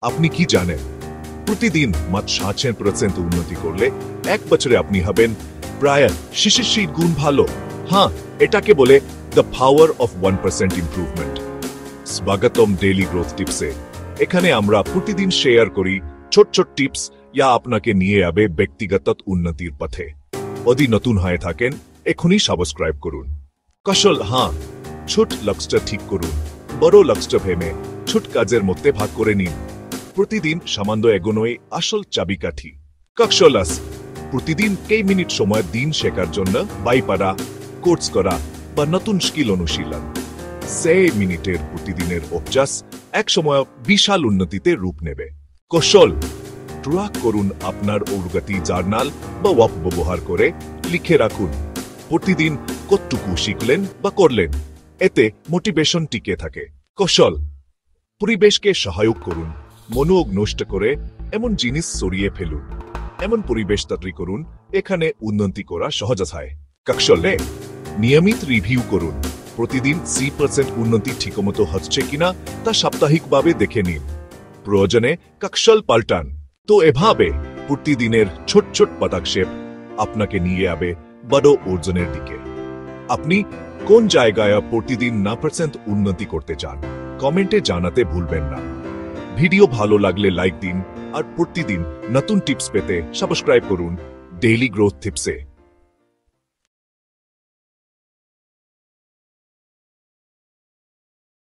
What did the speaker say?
আপনি কি জানেন প্রতিদিন মাত্র 7% উন্নতি করলে 1 বছরে আপনি হবেন প্রায় 66 গুণ ভালো। হ্যাঁ, এটাকে বলে দ্য পাওয়ার অফ 1% ইমপ্রুভমেন্ট। স্বাগতম ডেইলি গ্রোথ টিপসে। এখানে আমরা প্রতিদিন শেয়ার করি ছোট ছোট টিপস যা আপনাকে নিয়ে যাবে ব্যক্তিগত উন্নতির পথে। যদি নতুন হয়ে থাকেন এখনই সাবস্ক্রাইব করুন। কৌশল, হ্যাঁ, ছোট লক্ষ্য ঠিক করুন, বড় লক্ষ্য ভেবে ছোট কাজের মধ্যে ভাগ করে নিন। প্রতিদিন সামান্য এগোনোই আসল চাবিকাঠি। কৌশলাস, প্রতিদিন কই মিনিট সময় দিন শেখার জন্য বই পড়া, কোর্স করা বা নতুন স্কিল অনুশীলন। সেই মিনিটের প্রতিদিনের অভ্যাস এক সময় বিশাল উন্নতিতে রূপ নেবে। কৌশল, ট্র্যাক করুন আপনার অগ্রগতি জার্নাল বা ওয়াপ ব্যবহার করে লিখে রাখুন প্রতিদিন কতটুকু শিখলেন বা করলেন। এতে মোটিভেশন টিকে থাকে। কৌশল, পরিবেশকে সহায়ক করুন, মনোযোগ নষ্ট করে এমন জিনিস সরিয়ে ফেলুন, এমন পরিবেশ তৈরি করুন এখানে উন্নতি করা সহজ হয়। কৌশলে, নিয়মিত রিভিউ করুন, প্রতিদিন 3% উন্নতি ঠিকমতো হচ্ছে কিনা তা সাপ্তাহিকভাবে দেখে নিন। প্রয়োজনে কৌশল পাল্টান। তো এভাবে প্রতিদিনের ছোট ছোট পদক্ষেপ আপনাকে নিয়ে যাবে বড় অর্জনের দিকে। আপনি কোন জায়গায় প্রতিদিন 9% উন্নতি করতে চান কমেন্টে জানাতে ভুলবেন না। ভিডিও ভালো লাগলে লাইক দিন আর প্রতিদিন নতুন টিপস পেতে সাবস্ক্রাইব করুন ডেইলি গ্রোথ টিপসে।